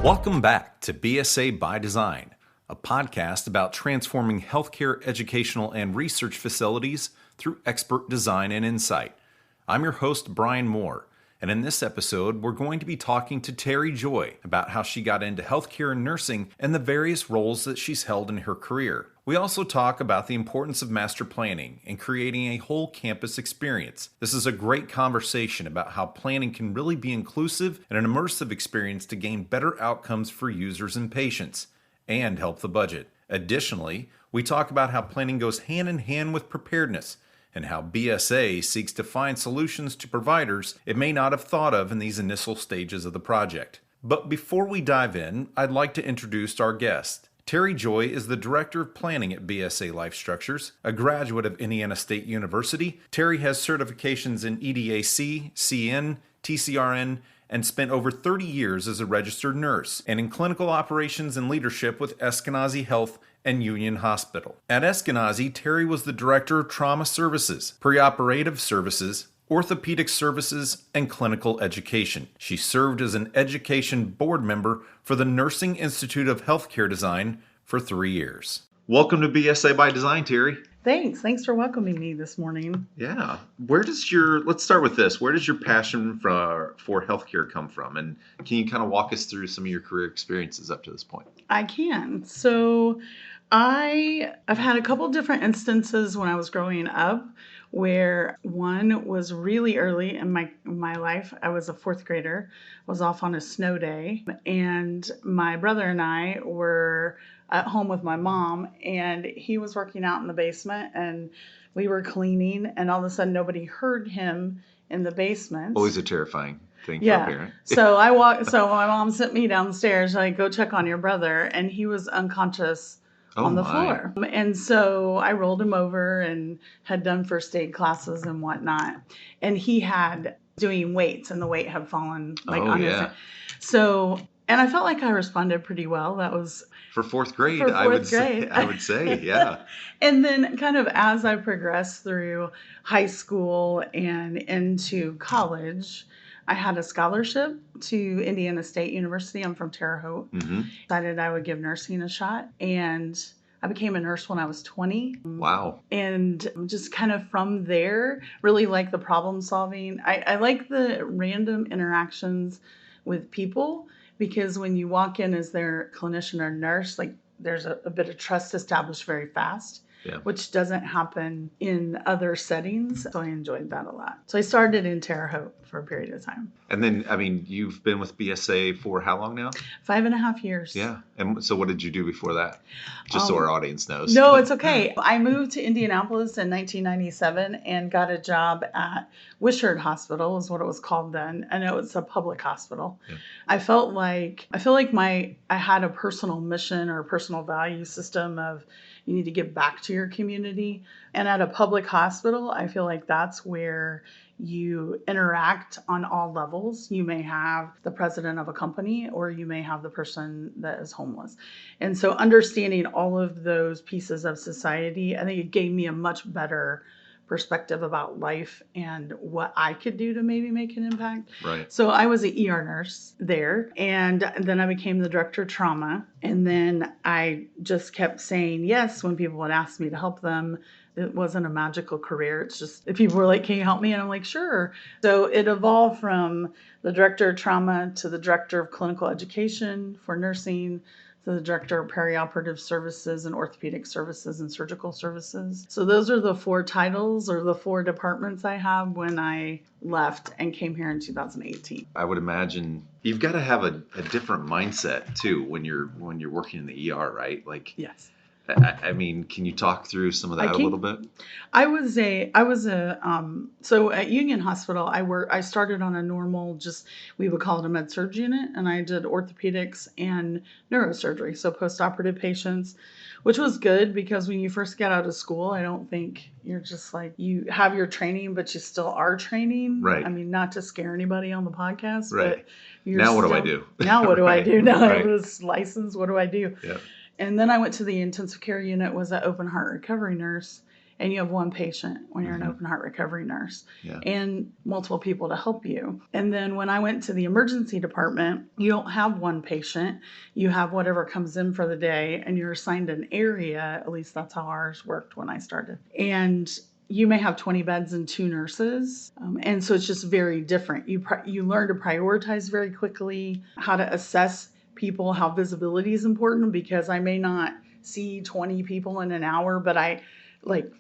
Welcome back to BSA by Design, a podcast about transforming healthcare, educational, and research facilities through expert design and insight. I'm your host, Brian Moore, and in this episode, we're going to be talking to Teri Joy about how she got into healthcare and nursing and the various roles that she's held in her career. We also talk about the importance of master planning and creating a whole campus experience. This is a great conversation about how planning can really be inclusive and an immersive experience to gain better outcomes for users and patients and help the budget. Additionally, we talk about how planning goes hand in hand with preparedness and how BSA seeks to find solutions to providers it may not have thought of in these initial stages of the project. But before we dive in, I'd like to introduce our guest. Teri Joy is the Director of Planning at BSA Life Structures. A graduate of Indiana State University, Teri has certifications in EDAC, CN, TCRN, and spent over 30 years as a registered nurse and in clinical operations and leadership with Eskenazi Health and Union Hospital. At Eskenazi, Teri was the Director of Trauma Services, Preoperative Services, Orthopedic Services, and Clinical Education. She served as an education board member for the Nursing Institute of Healthcare Design for 3 years. Welcome to BSA by Design, Teri. Thanks for welcoming me this morning. Yeah. Let's start with this. Where does your passion for healthcare come from? And can you kind of walk us through some of your career experiences up to this point? I can. So I've had a couple different instances when I was growing up where one was really early in my life. I was a fourth grader, was off on a snow day, and my brother and I were at home with my mom, and he was working out in the basement, and we were cleaning, and all of a sudden nobody heard him in the basement. Always a terrifying thing for a parent. So my mom sent me downstairs, like, go check on your brother, and he was unconscious on the floor. And so I rolled him over and had done first aid classes and whatnot. And he had doing weights, and the weight had fallen on his head. So, and I felt like I responded pretty well. That was for fourth grade. I would say, yeah. And then kind of as I progressed through high school and into college, I had a scholarship to Indiana State University. I'm from Terre Haute. Decided I would give nursing a shot. And I became a nurse when I was 20. Wow. And just kind of from there, really like the problem solving. I like the random interactions with people, because when you walk in as their clinician or nurse, like there's a bit of trust established very fast. Yeah. Which doesn't happen in other settings. So I enjoyed that a lot. So I started in Terre Haute for a period of time. And then, you've been with BSA for how long now? 5.5 years. Yeah. And so what did you do before that? Just so our audience knows. No, it's okay. I moved to Indianapolis in 1997 and got a job at Wishart Hospital, is what it was called then. And it was a public hospital. Yeah. I feel like I had a personal mission or a personal value system of, you need to give back to your community. And at a public hospital, I feel like that's where you interact on all levels. You may have the president of a company, or you may have the person that is homeless. And so understanding all of those pieces of society, I think it gave me a much better perspective about life and what I could do to maybe make an impact. Right. So I was an ER nurse there, and then I became the director of trauma. And then I just kept saying yes when people would ask me to help them. It wasn't a magical career. It's just, if people were like, can you help me? And I'm like, sure. So it evolved from the director of trauma to the director of clinical education for nursing, to the director of perioperative services and orthopedic services and surgical services. So those are the 4 titles or the 4 departments I have when I left and came here in 2018. I would imagine you've got to have a different mindset too when you're working in the ER, right? Like, yes. Can you talk through some of that a little bit? So at Union Hospital, I started on a normal, we would call it a med-surg unit, and I did orthopedics and neurosurgery, so post-operative patients, which was good because when you first get out of school, I don't think you're just like, you have your training, but you still are training. Right. Not to scare anybody on the podcast, right. But now what do I do? Now what do I do? Now right. I was licensed, what do I do? Yeah. And then I went to the intensive care unit, was an open heart recovery nurse. and you have one patient when you're an open heart recovery nurse and multiple people to help you. And then when I went to the emergency department, you don't have one patient. You have whatever comes in for the day, and you're assigned an area. At least that's how ours worked when I started. And you may have 20 beds and 2 nurses. And so it's just very different. You learn to prioritize very quickly, how to assess people, how visibility is important, because I may not see 20 people in an hour, but I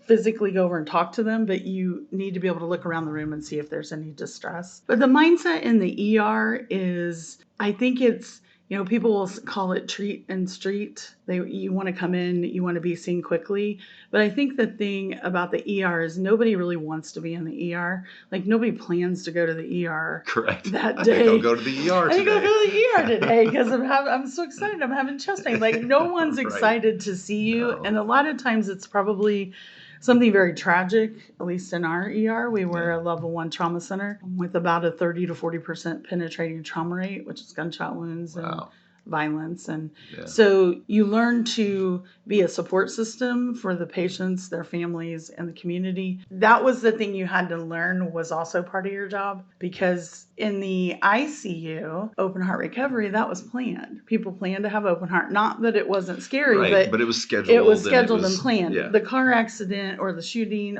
physically go over and talk to them, but you need to be able to look around the room and see if there's any distress. But the mindset in the ER is, I think it's, people will call it treat and street. You want to come in, you want to be seen quickly. But I think the thing about the ER is nobody really wants to be in the ER. Nobody plans to go to the ER. Correct. That day. I think I'll go to the ER today. I think I'll go to the ER today because I'm so excited. I'm having chest pain. No one's excited to see you. No. And a lot of times it's probably something very tragic. At least in our ER, we were a level 1 trauma center with about a 30 to 40% penetrating trauma rate, which is gunshot wounds and violence. And so you learn to be a support system for the patients, their families, and the community. That was the thing you had to learn, was also part of your job, because in the ICU, open heart recovery, that was planned. People planned to have open heart. Not that it wasn't scary, but it was scheduled. It was scheduled and planned. Yeah. The car accident or the shooting,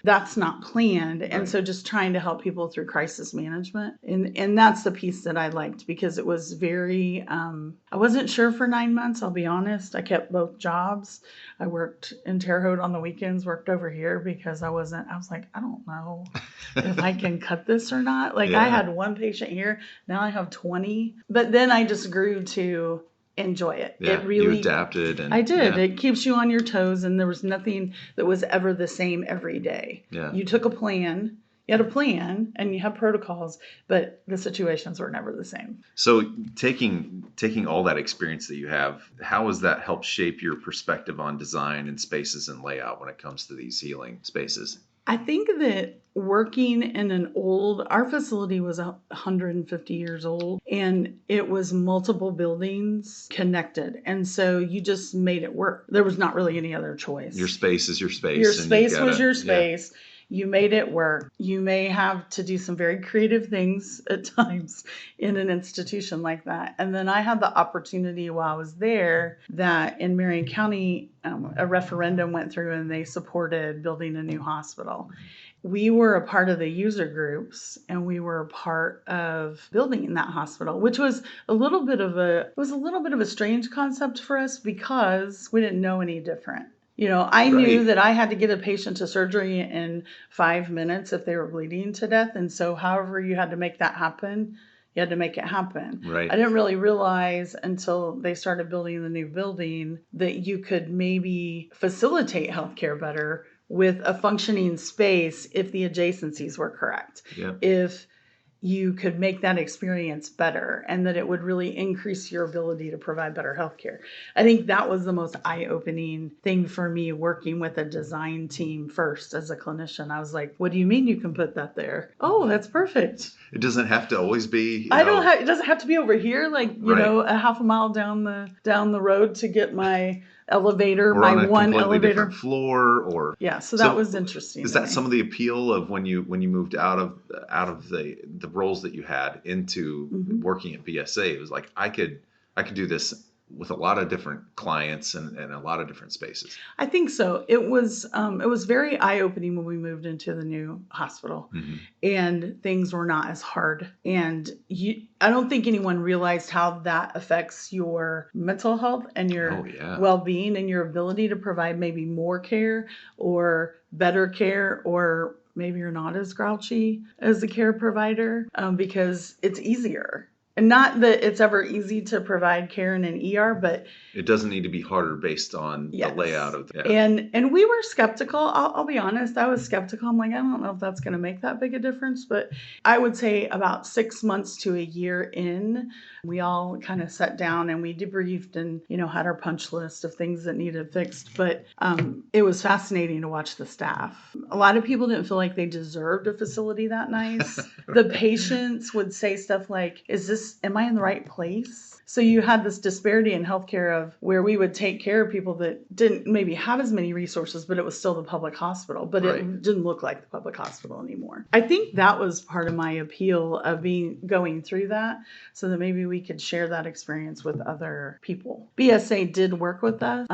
that's not planned. And so just trying to help people through crisis management. And that's the piece that I liked, because it was very, I wasn't sure for 9 months, I'll be honest. I kept both jobs. I worked in Terre Haute on the weekends, worked over here because I was like, I don't know if I can cut this or not. I had one patient here, now I have 20. But then I just grew to enjoy it. Yeah, it really, you adapted. And I did. Yeah. It keeps you on your toes, and there was nothing that was ever the same every day. Yeah. You took a plan. You had a plan and you have protocols, but the situations were never the same. So taking all that experience that you have, how has that helped shape your perspective on design and spaces and layout when it comes to these healing spaces? I think that working in our facility was 150 years old, and it was multiple buildings connected. And so you just made it work. There was not really any other choice. Your space is your space. Your space was your space. Yeah. You made it work. You may have to do some very creative things at times in an institution like that. And then I had the opportunity while I was there that in Marion County, a referendum went through and they supported building a new hospital. We were a part of the user groups, and we were a part of building that hospital, which was a little bit of a strange concept for us because we didn't know any different. I knew that I had to get a patient to surgery in 5 minutes if they were bleeding to death. And so however you had to make that happen, you had to make it happen. Right. I didn't really realize until they started building the new building that you could maybe facilitate healthcare better with a functioning space if the adjacencies were correct. Yeah. If you could make that experience better, and that it would really increase your ability to provide better healthcare. I think that was the most eye-opening thing for me, working with a design team first as a clinician. I was like, what do you mean you can put that there? Oh, that's perfect. It doesn't have to always be. It doesn't have to be over here, a half a mile down the road to get my elevator, or my on a one completely elevator different floor, or so that was interesting. Is that some of the appeal of when you moved out of the roles that you had into working at BSA? It was like I could do this with a lot of different clients and a lot of different spaces. I think so. It was very eye-opening when we moved into the new hospital, and things were not as hard. And I don't think anyone realized how that affects your mental health and your well-being and your ability to provide maybe more care or better care, or maybe you're not as grouchy as the care provider because it's easier. And not that it's ever easy to provide care in an ER, but it doesn't need to be harder based on the layout of the And we were skeptical. I'll be honest. I was skeptical. I'm like, I don't know if that's going to make that big a difference. But I would say about 6 months to a year in, we all kind of sat down and we debriefed and, had our punch list of things that needed fixed. But it was fascinating to watch the staff. A lot of people didn't feel like they deserved a facility that nice. The patients would say stuff like, is this am I in the right place? So you had this disparity in healthcare of where we would take care of people that didn't maybe have as many resources, but it was still the public hospital, but it didn't look like the public hospital anymore. I think that was part of my appeal of going through that, so that maybe we could share that experience with other people. BSA did work with us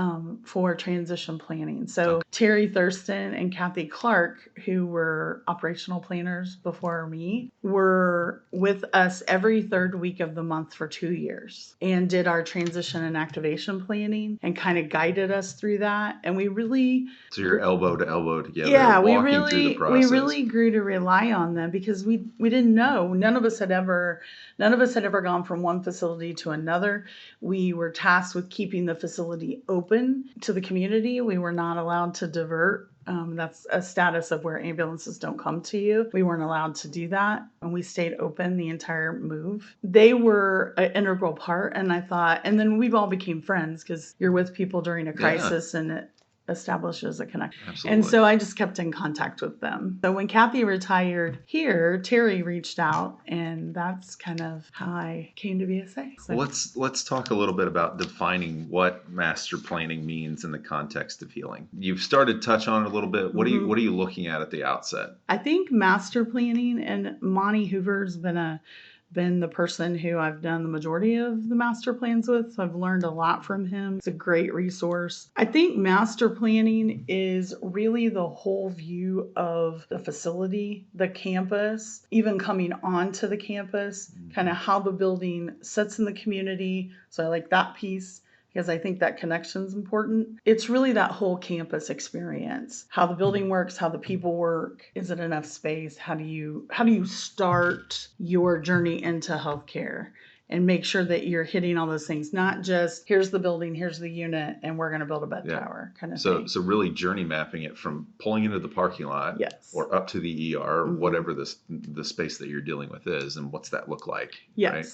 for transition planning. So Terry Thurston and Kathy Clark, who were operational planners before me, were with us every third week of the month for 2 years and did our transition and activation planning and kind of guided us through that. And we really... So you're elbow to elbow together, yeah, walking through the process. We really grew to rely on them because we didn't know. None of us had ever gone from one facility to another. We were tasked with keeping the facility open to the community. We were not allowed to divert. That's a status of where ambulances don't come to you. We weren't allowed to do that, and we stayed open the entire move. They were an integral part, and I thought, and then we all became friends because you're with people during a crisis, and it establishes a connection. Absolutely. And so I just kept in contact with them. So when Kathy retired here, Terry reached out, and that's kind of how I came to BSA. So let's talk a little bit about defining what master planning means in the context of healing. You've started to touch on it a little bit. What are you looking at the outset? I think master planning, and Monty Hoover's been the person who I've done the majority of the master plans with. So I've learned a lot from him. It's a great resource. I think master planning is really the whole view of the facility, the campus, even coming onto the campus, kind of how the building sits in the community. So I like that piece, because I think that connection is important. It's really that whole campus experience, how the building works, how the people work. Is it enough space? How do you start your journey into healthcare and make sure that you're hitting all those things, not just here's the building, here's the unit, and we're going to build a bed tower kind of thing. So really journey mapping it from pulling into the parking lot or up to the ER, whatever the space that you're dealing with is, and what's that look like? Yes. Right?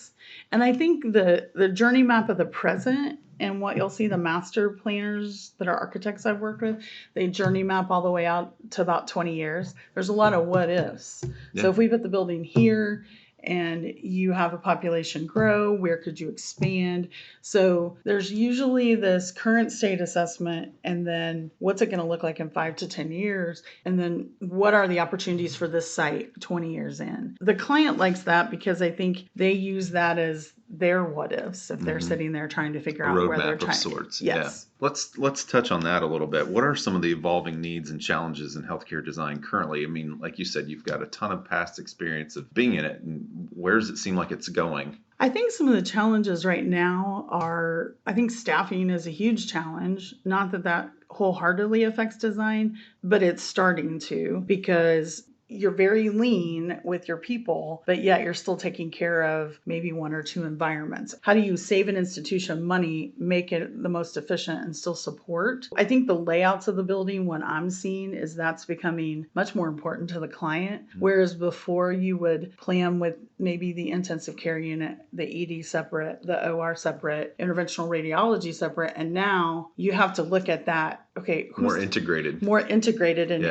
And I think the journey map of the present, and what you'll see the master planners that are architects I've worked with, they journey map all the way out to about 20 years. There's a lot of what ifs. Yeah. So if we put the building here and you have a population grow, where could you expand? So there's usually this current state assessment, and then what's it going to look like in 5 to 10 years? And then what are the opportunities for this site 20 years in? The client likes that because I think they use that as their what ifs if they're sitting there trying to figure out where they're trying. Roadmap of sorts. Yes. Yeah. Let's touch on that a little bit. What are some of the evolving needs and challenges in healthcare design currently? I mean, like you said, you've got a ton of past experience of being in it. And where does it seem like it's going? I think some of the challenges right now are, I think staffing is a huge challenge. Not that wholeheartedly affects design, but it's starting to, because you're very lean with your people, but yet you're still taking care of maybe 1 or 2 environments. How do you save an institution money, make it the most efficient, and still support? I think the layouts of the building, what I'm seeing is that's becoming much more important to the client. Whereas before you would plan with maybe the intensive care unit, the ED separate, the OR separate, interventional radiology separate, and now you have to look at that. Okay, more integrated, and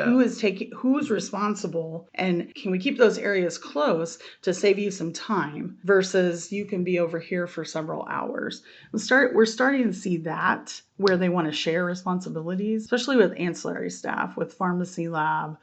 who's responsible, and can we keep those areas close to save you some time versus you can be over here for several hours. We're starting to see that where they want to share responsibilities, especially with ancillary staff, with pharmacy lab.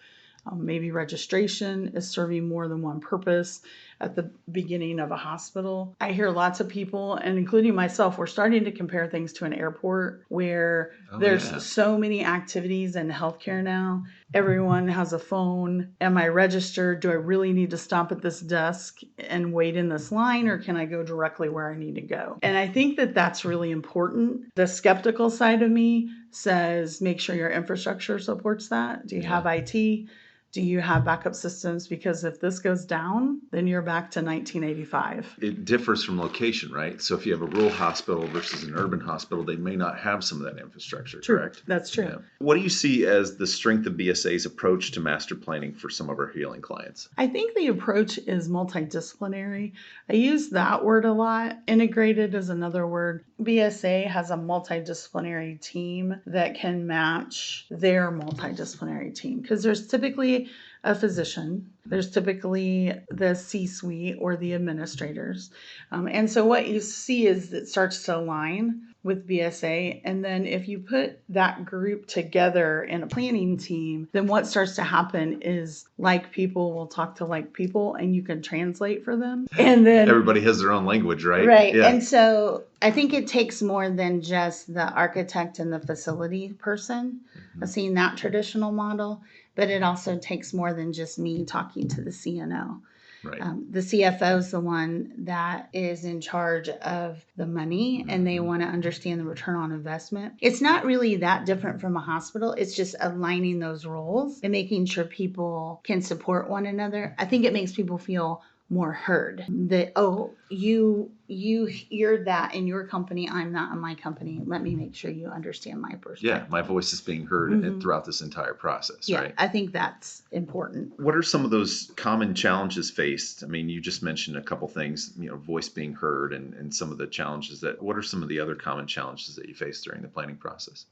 Maybe registration is serving more than one purpose at the beginning of a hospital. I hear lots of people, and including myself, we're starting to compare things to an airport where there's so many activities in healthcare now. Everyone has a phone. Am I registered? Do I really need to stop at this desk and wait in this line, or can I go directly where I need to go? And I think that that's really important. The skeptical side of me says make sure your infrastructure supports that. Do you have IT? Do you have backup systems? Because if this goes down, then you're back to 1985. It differs from location, right? So if you have a rural hospital versus an urban hospital, they may not have some of that infrastructure, correct? That's true. Yeah. What do you see as the strength of BSA's approach to master planning for some of our healing clients? I think the approach is multidisciplinary. I use that word a lot. Integrated is another word. BSA has a multidisciplinary team that can match their multidisciplinary team, because there's typically a physician. There's typically the C-suite or the administrators. And so what you see is it starts to align with BSA. And then if you put that group together in a planning team, then what starts to happen is like people will talk to like people and you can translate for them. And then everybody has their own language, right? Right. Yeah. And so I think it takes more than just the architect and the facility person, seeing that traditional model, but it also takes more than just me talking to the CNO. Right. The CFO is the one that is in charge of the money, and they want to understand the return on investment. It's not really that different from a hospital. It's just aligning those roles and making sure people can support one another. I think it makes people feel more heard. That, oh, you're that in your company, I'm that in my company. Let me make sure you understand my perspective. Yeah, my voice is being heard throughout this entire process, Yeah, right? I think that's important. What are some of those common challenges faced? I mean, you just mentioned a couple things, voice being heard and some of the challenges what are some of the other common challenges that you face during the planning process?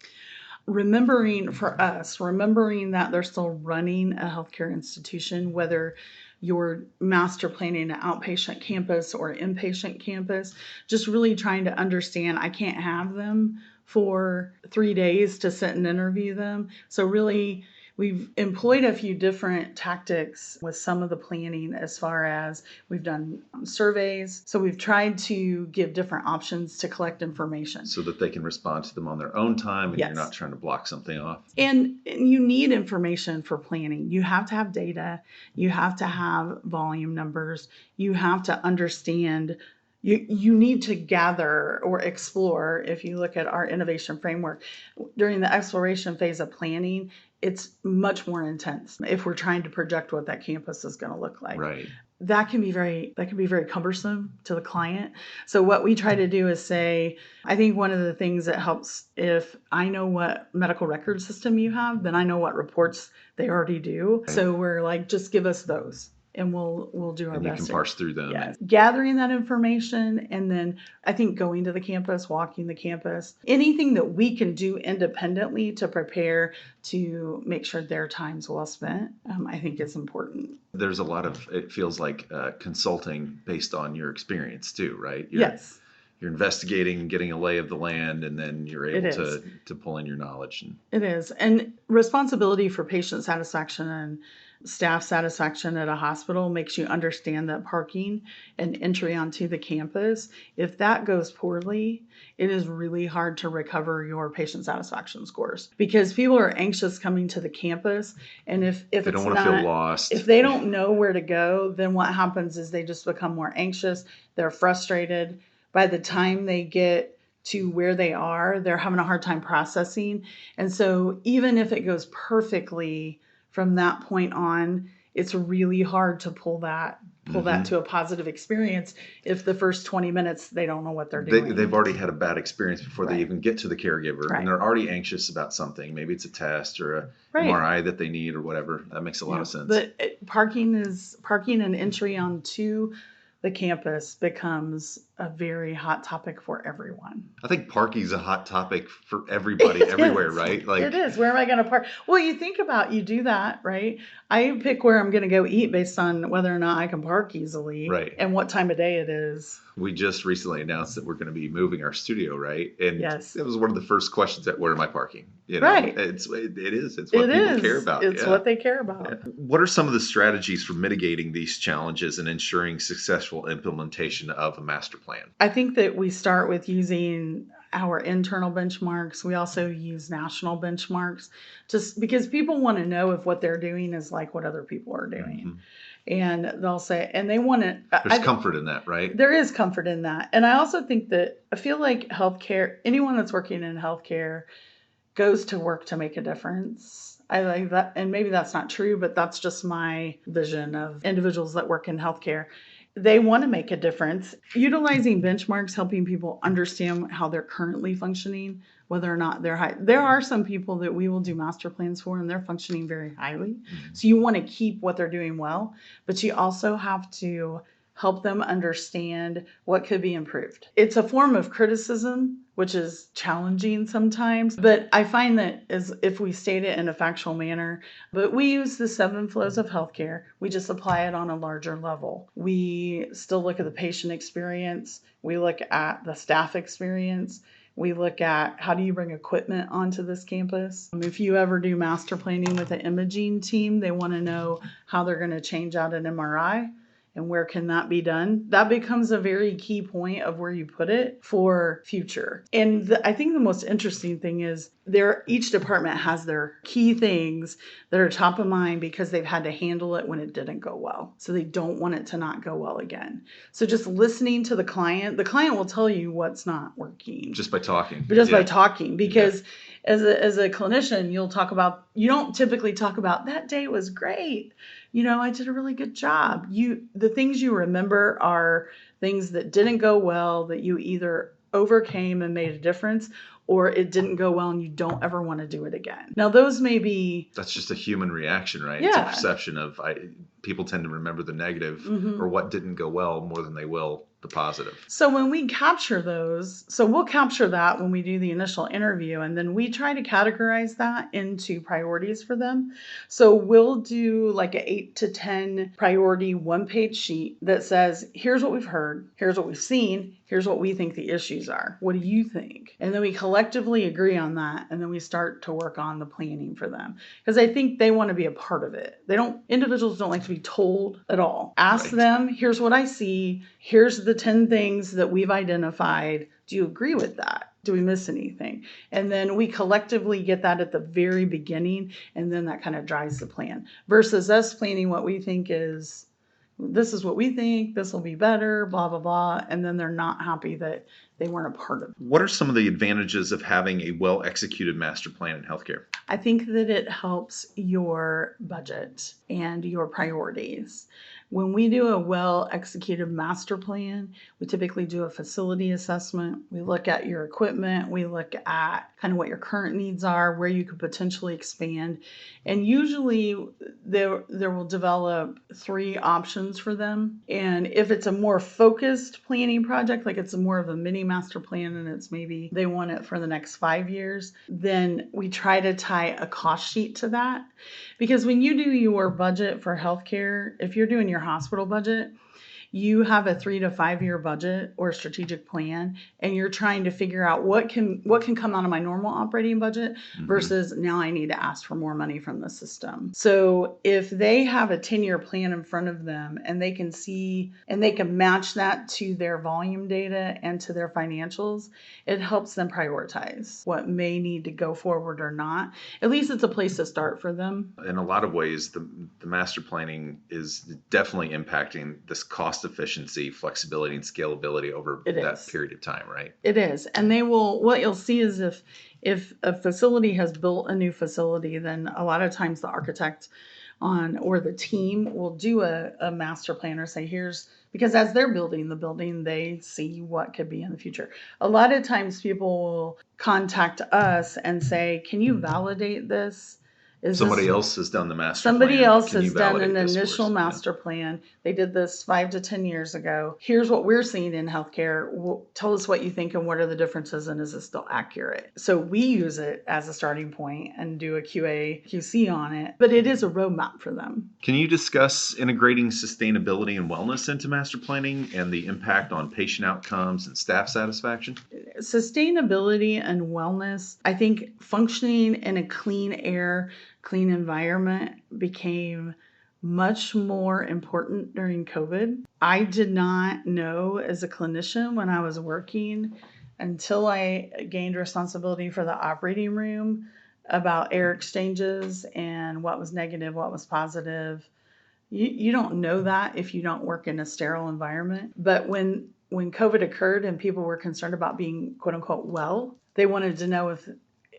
Remembering that they're still running a healthcare institution, whether you're master planning an outpatient campus or inpatient campus, just really trying to understand I can't have them for 3 days to sit and interview them. So really, we've employed a few different tactics with some of the planning as far as we've done surveys. So we've tried to give different options to collect information. So that they can respond to them on their own time and Yes. You're not trying to block something off. And you need information for planning. You have to have data. You have to have volume numbers. You have to understand. You need to gather or explore. If you look at our innovation framework, during the exploration phase of planning, it's much more intense if we're trying to project what that campus is going to look like. Right. That can be very cumbersome to the client. So what we try to do is say, I think one of the things that helps, if I know what medical record system you have, then I know what reports they already do. Right. So we're like, just give us those. And we'll do our best. And you can parse through them. Yes. Gathering that information, and then I think going to the campus, walking the campus, anything that we can do independently to prepare to make sure their time's well spent, I think is important. There's a lot of, it feels like consulting based on your experience too, right? Yes. You're investigating, getting a lay of the land, and then you're able to pull in your knowledge. It is. And responsibility for patient satisfaction and staff satisfaction at a hospital makes you understand that parking and entry onto the campus, if that goes poorly, it is really hard to recover your patient satisfaction scores because people are anxious coming to the campus. And if they don't want to feel lost, if they don't know where to go, then what happens is they just become more anxious. They're frustrated. By the time they get to where they are, they're having a hard time processing. And so even if it goes perfectly from that point on, it's really hard to pull that to a positive experience if the first 20 minutes they don't know what they're doing. They've already had a bad experience before they even get to the caregiver, Right. and they're already anxious about something. Maybe it's a test or a MRI that they need or whatever. That makes a lot of sense. But parking and entry onto the campus becomes a very hot topic for everyone. I think parking is a hot topic for everybody, everywhere, right? Like it is. Where am I going to park? Well, you think about, you do that, right? I pick where I'm going to go eat based on whether or not I can park easily, right, and what time of day it is. We just recently announced that we're going to be moving our studio, right? And yes, it was one of the first questions that, where am I parking? Right. It is. It's what people care about. It's what they care about. Yeah. What are some of the strategies for mitigating these challenges and ensuring successful implementation of a master plan? I think that we start with using our internal benchmarks. We also use national benchmarks just because people want to know if what they're doing is like what other people are doing. Mm-hmm. And they'll say, and they want to. There's comfort in that, right? There is comfort in that. And I also think that I feel like healthcare, anyone that's working in healthcare goes to work to make a difference. I like that. And maybe that's not true, but that's just my vision of individuals that work in healthcare. They want to make a difference. Utilizing benchmarks, helping people understand how they're currently functioning, whether or not they're high. There are some people that we will do master plans for, and they're functioning very highly. Mm-hmm. So you want to keep what they're doing well, but you also have to help them understand what could be improved. It's a form of criticism, which is challenging sometimes, but I find that as if we state it in a factual manner, but we use the 7 flows of healthcare, we just apply it on a larger level. We still look at the patient experience, we look at the staff experience, we look at how do you bring equipment onto this campus. If you ever do master planning with an imaging team, they want to know how they're going to change out an MRI and where can that be done. That becomes a very key point of where you put it for future. And I think the most interesting thing is each department has their key things that are top of mind because they've had to handle it when it didn't go well. So they don't want it to not go well again. So just listening to the client will tell you what's not working. Just by talking. By talking, because as a clinician, you don't typically talk about that day was great. I did a really good job. The things you remember are things that didn't go well, that you either overcame and made a difference, or it didn't go well and you don't ever want to do it again. Now, those may be... That's just a human reaction, right? Yeah. It's a perception of... people tend to remember the negative or what didn't go well more than they will the positive. So when we capture those, we'll capture that when we do the initial interview, and then we try to categorize that into priorities for them. So we'll do like an 8 to 10 priority 1-page sheet that says, here's what we've heard, here's what we've seen, here's what we think the issues are. What do you think? And then we collectively agree on that, and then we start to work on the planning for them. Because I think they want to be a part of it. Individuals don't like to be told at all. Ask them, here's what I see, here's the 10 things that we've identified. Do you agree with that? Do we miss anything? And then we collectively get that at the very beginning, and then that kind of drives the plan. Versus us planning what we think is, this is what we think, this will be better, blah, blah, blah. And then they're not happy that they weren't a part of it. What are some of the advantages of having a well-executed master plan in healthcare? I think that it helps your budget and your priorities. When we do a well-executed master plan, we typically do a facility assessment. We look at your equipment. We look at kind of what your current needs are, where you could potentially expand. And usually there will develop 3 options for them. And if it's a more focused planning project, like it's more of a mini master plan and it's maybe they want it for the next 5 years, then we try to tie a cost sheet to that. Because when you do your budget for healthcare, if you're doing your hospital budget, you have a 3 to 5 year budget or strategic plan, and you're trying to figure out what can come out of my normal operating budget versus now I need to ask for more money from the system. So if they have a 10-year plan in front of them and they can see and they can match that to their volume data and to their financials, it helps them prioritize what may need to go forward or not. At least it's a place to start for them. In a lot of ways, the master planning is definitely impacting this cost efficiency, flexibility, and scalability over that period of time, right? It is. And what you'll see is if a facility has built a new facility, then a lot of times the architect or the team will do a master plan or say, because as they're building the building, they see what could be in the future. A lot of times people will contact us and say, can you validate this? Somebody else has done the master plan. Somebody else has done an initial master plan. They did this 5 to 10 years ago. Here's what we're seeing in healthcare. Tell us what you think and what are the differences and is it still accurate? So we use it as a starting point and do a QC on it, but it is a roadmap for them. Can you discuss integrating sustainability and wellness into master planning and the impact on patient outcomes and staff satisfaction? Sustainability and wellness, I think functioning in a clean air, clean environment became much more important during COVID. I did not know as a clinician when I was working until I gained responsibility for the operating room about air exchanges and what was negative, what was positive. You don't know that if you don't work in a sterile environment. But when COVID occurred and people were concerned about being quote unquote well, they wanted to know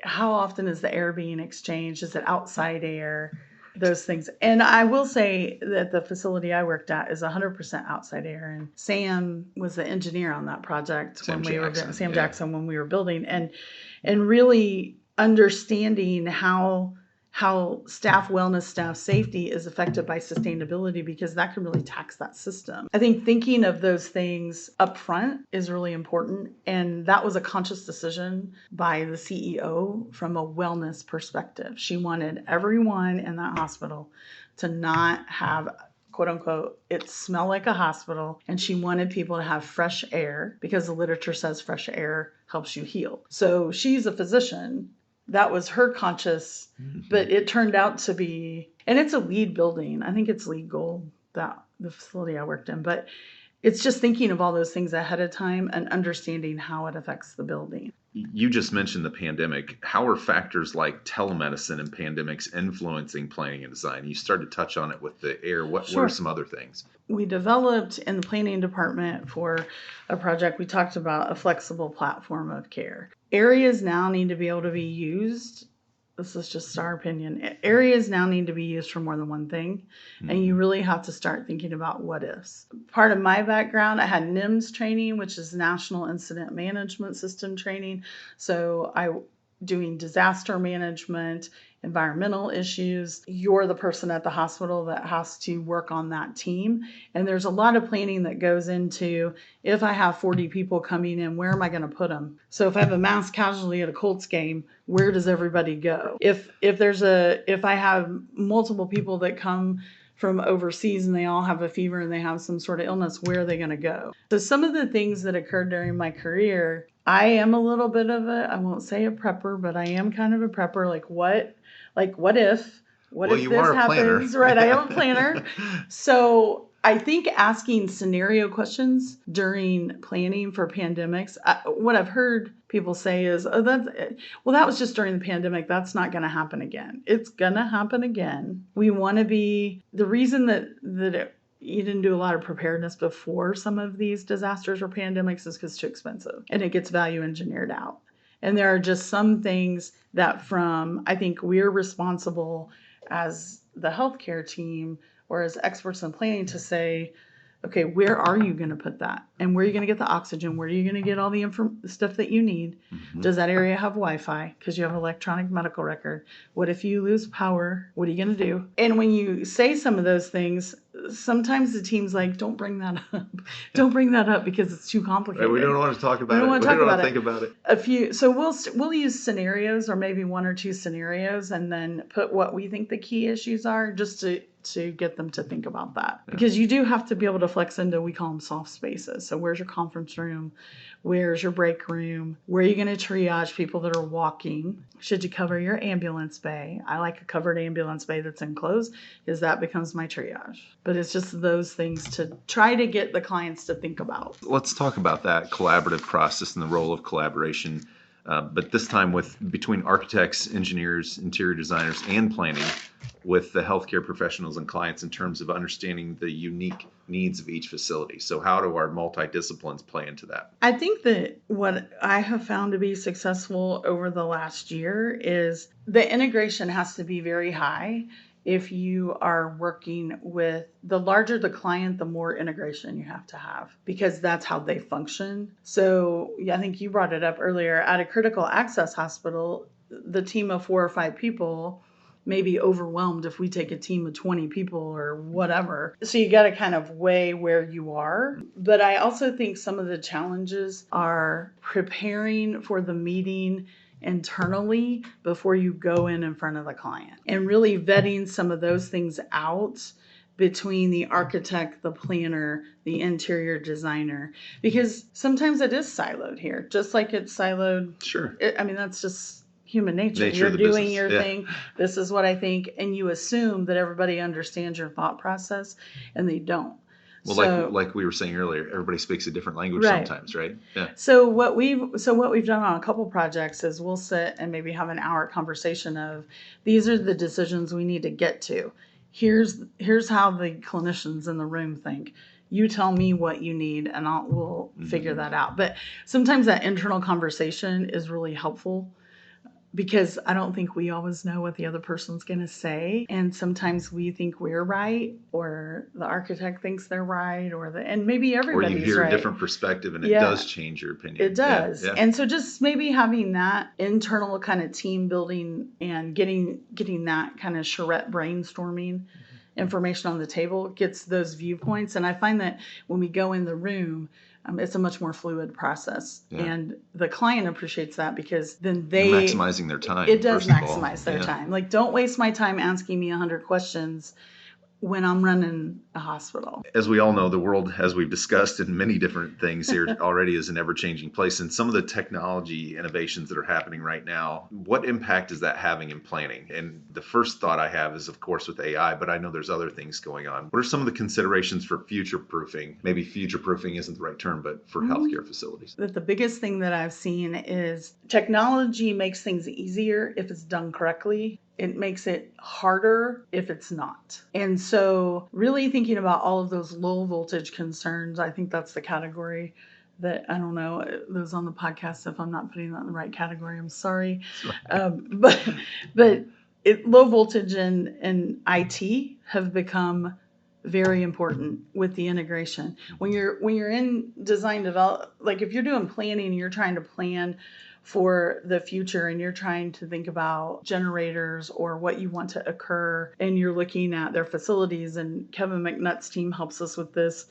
how often is the air being exchanged? Is it outside air? Those things. And I will say that the facility I worked at is 100% outside air. And Sam was the engineer on that project Sam Jackson when we were building, and really understanding how how staff wellness, staff safety is affected by sustainability, because that can really tax that system. I think thinking of those things up front is really important. And that was a conscious decision by the CEO from a wellness perspective. She wanted everyone in that hospital to not have, quote unquote, it smell like a hospital. And she wanted people to have fresh air, because the literature says fresh air helps you heal. So she's a physician. That was her conscious, but it turned out to be, and it's a LEED building. I think it's LEED Gold, that the facility I worked in, but it's just thinking of all those things ahead of time and understanding how it affects the building. You just mentioned the pandemic. How are factors like telemedicine and pandemics influencing planning and design? You started to touch on it with the air. What are some other things? We developed in the planning department for a project, we talked about a flexible platform of care. Areas now need to be able to be used. This is just our opinion. Areas now need to be used for more than one thing. And you really have to start thinking about what ifs. Part of my background, I had NIMS training, which is National Incident Management System training. So doing disaster management, environmental issues. You're the person at the hospital that has to work on that team. And there's a lot of planning that goes into, if I have 40 people coming in, where am I going to put them? So if I have a mass casualty at a Colts game, where does everybody go? If I have multiple people that come from overseas and they all have a fever and they have some sort of illness, where are they going to go? So some of the things that occurred during my career, I am a little bit of I won't say a prepper, but I am kind of a prepper. What if this happens? Right. I am a planner. So I think asking scenario questions during planning for pandemics, what I've heard people say is, that was just during the pandemic. That's not going to happen again. It's going to happen again. We want to be, the reason that you didn't do a lot of preparedness before some of these disasters or pandemics is because it's too expensive and it gets value engineered out. And there are just some things that I think we're responsible as the healthcare team or as experts in planning to say, okay, where are you going to put that? And where are you going to get the oxygen? Where are you going to get all the stuff that you need? Mm-hmm. Does that area have Wi-Fi? Because you have an electronic medical record. What if you lose power? What are you going to do? And when you say some of those things, sometimes the team's like, don't bring that up. Don't bring that up because it's too complicated. We don't want to talk about it. We don't want to think about it. So we'll use scenarios, or maybe one or two scenarios, and then put what we think the key issues are, just to get them to think about that. Yeah. Because you do have to be able to flex into, we call them soft spaces. So where's your conference room? Where's your break room? Where are you going to triage people that are walking? Should you cover your ambulance bay? I like a covered ambulance bay that's enclosed, because that becomes my triage. But it's just those things to try to get the clients to think about. Let's talk about that collaborative process and the role of collaboration. But this time between architects, engineers, interior designers, and planning with the healthcare professionals and clients in terms of understanding the unique needs of each facility. So how do our multidisciplines play into that? I think that what I have found to be successful over the last year is the integration has to be very high. If you are working with, the larger the client, the more integration you have to have, because that's how they function. So I think you brought it up earlier. At a critical access hospital, the team of 4 or 5 people may be overwhelmed if we take a team of 20 people or whatever. So you got to kind of weigh where you are. But I also think some of the challenges are preparing for the meeting internally before you go in front of the client, and really vetting some of those things out between the architect, the planner, the interior designer, because sometimes it is siloed here, just like it's siloed. Sure. That's just human nature. You're doing your thing. This is what I think. And you assume that everybody understands your thought process, and they don't. Well, like we were saying earlier, everybody speaks a different language sometimes, right? Yeah. So what we've done on a couple projects is we'll sit and maybe have an hour conversation of, these are the decisions we need to get to. Here's how the clinicians in the room think. You tell me what you need, and we'll figure that out. But sometimes that internal conversation is really helpful, because I don't think we always know what the other person's going to say. And sometimes we think we're right, or the architect thinks they're right, and maybe everybody's right. Or you hear a different perspective and it does change your opinion. It does. Yeah. And so just maybe having that internal kind of team building and getting that kind of charrette brainstorming information on the table gets those viewpoints. And I find that when we go in the room, it's a much more fluid process. Yeah. And the client appreciates that, because then you're maximizing their time. It does maximize their time. Like, don't waste my time asking me 100 questions when I'm running a hospital. As we all know, the world, as we've discussed in many different things here already, is an ever-changing place. And some of the technology innovations that are happening right now, what impact is that having in planning? And the first thought I have is, of course, with AI, but I know there's other things going on. What are some of the considerations for future-proofing? Maybe future-proofing isn't the right term, but for healthcare facilities. The biggest thing that I've seen is technology makes things easier if it's done correctly. It makes it harder if it's not. And so really thinking about all of those low voltage concerns, I think that's the category that, I don't know, those on the podcast, if I'm not putting that in the right category, I'm sorry. But low voltage and IT have become very important with the integration. When you're in design develop, like if you're doing planning and you're trying to plan for the future and you're trying to think about generators or what you want to occur, and you're looking at their facilities, and Kevin McNutt's team helps us with this,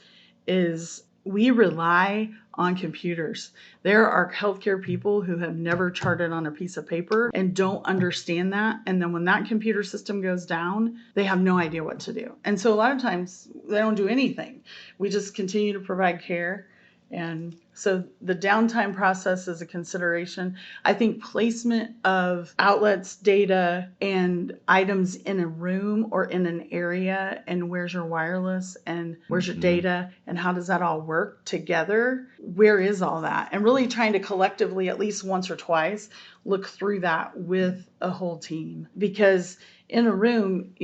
is we rely on computers. There are healthcare people who have never charted on a piece of paper and don't understand that. And then when that computer system goes down, they have no idea what to do. And so a lot of times they don't do anything. We just continue to provide care. And so the downtime process is a consideration. I think placement of outlets, data, and items in a room or in an area, and where's your wireless and where's your data and how does that all work together? Where is all that? And really trying to collectively, at least once or twice, look through that with a whole team. Because in a room,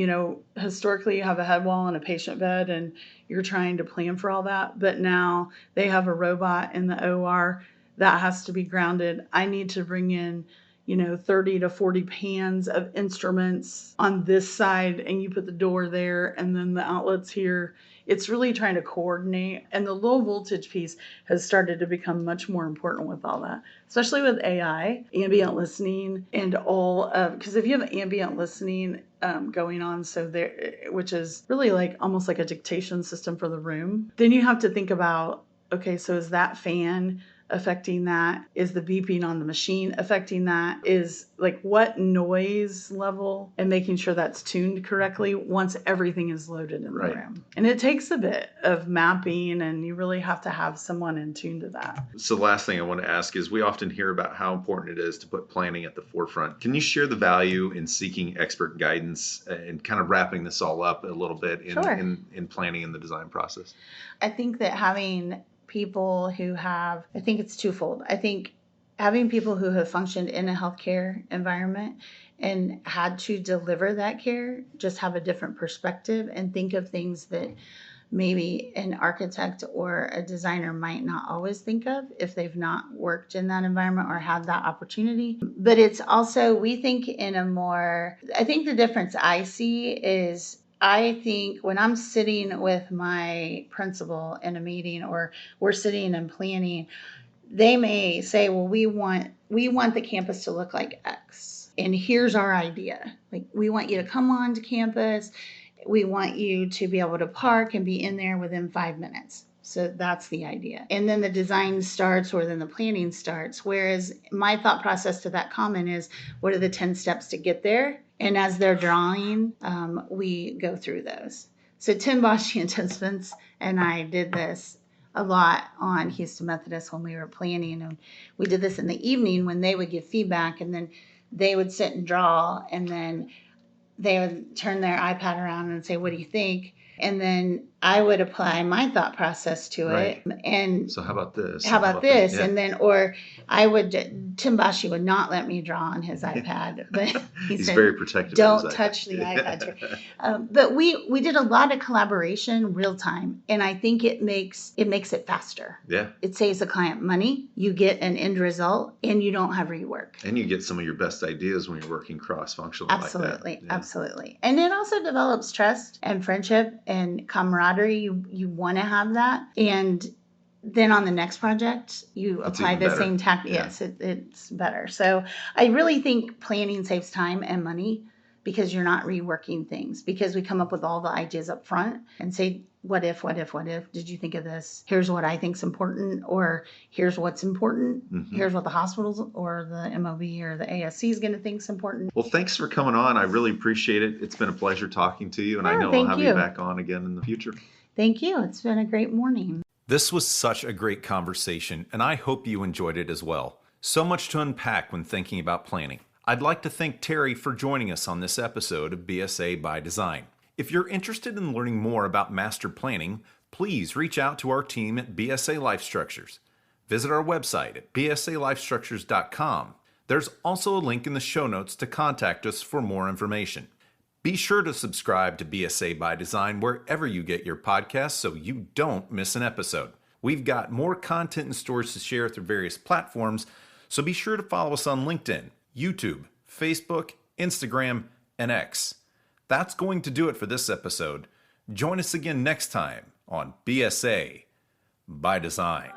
historically you have a head wall and a patient bed, and you're trying to plan for all that. But now they have a robot in the OR that has to be grounded. I need to bring in, 30 to 40 pans of instruments on this side, and you put the door there and then the outlets here. It's really trying to coordinate. And the low voltage piece has started to become much more important with all that, especially with AI, ambient listening, and all of, because if you have ambient listening going on, which is really like almost like a dictation system for the room, then you have to think about, okay, so is that fan affecting that? Is the beeping on the machine affecting that? Is like what noise level, and making sure that's tuned correctly once everything is loaded in the room. And it takes a bit of mapping, and you really have to have someone in tune to that. So the last thing I want to ask is, we often hear about how important it is to put planning at the forefront. Can you share the value in seeking expert guidance and kind of wrapping this all up a little bit in planning and the design process? I think that having people who have, I think it's twofold. I think having people who have functioned in a healthcare environment and had to deliver that care just have a different perspective and think of things that maybe an architect or a designer might not always think of if they've not worked in that environment or had that opportunity. But it's also, we think in a more, I think the difference I see is, I think when I'm sitting with my principal in a meeting, or we're sitting and planning, they may say, well, we want the campus to look like X, and here's our idea. Like, we want you to come on to campus. We want you to be able to park and be in there within 5 minutes. So that's the idea. And then the design starts, or then the planning starts. Whereas my thought process to that comment is, what are the 10 steps to get there? And as they're drawing, we go through those. So Tim Boschy and Tim Spence and I did this a lot on Houston Methodist when we were planning. And we did this in the evening when they would give feedback, and then they would sit and draw, and then they would turn their iPad around and say, what do you think? And then I would apply my thought process to it. And so how about this? How about this? Yeah. And then, or Tim Bashi would not let me draw on his iPad, but He's said, very protective. Don't touch the iPad. But we did a lot of collaboration real time, and I think it makes it faster. Yeah. It saves the client money. You get an end result, and you don't have rework. And you get some of your best ideas when you're working cross-functionally. Absolutely, like that. Yeah. Absolutely. And it also develops trust and friendship and camaraderie. You want to have that, and then on the next project, you apply the same tactic. Yeah. Yes, it's better. So I really think planning saves time and money because you're not reworking things, because we come up with all the ideas up front and say, what if, did you think of this? Here's what I think's important, or here's what's important. Mm-hmm. Here's what the hospitals or the MOB or the ASC is going to think's important. Well, thanks for coming on. I really appreciate it. It's been a pleasure talking to you, and I know I'll have you back on again in the future. Thank you. It's been a great morning. This was such a great conversation, and I hope you enjoyed it as well. So much to unpack when thinking about planning. I'd like to thank Teri for joining us on this episode of BSA by Design. If you're interested in learning more about master planning, please reach out to our team at BSA Life Structures. Visit our website at bsalifestructures.com. There's also a link in the show notes to contact us for more information. Be sure to subscribe to BSA by Design wherever you get your podcasts so you don't miss an episode. We've got more content and stories to share through various platforms, so be sure to follow us on LinkedIn, YouTube, Facebook, Instagram, and X. That's going to do it for this episode. Join us again next time on BSA by Design.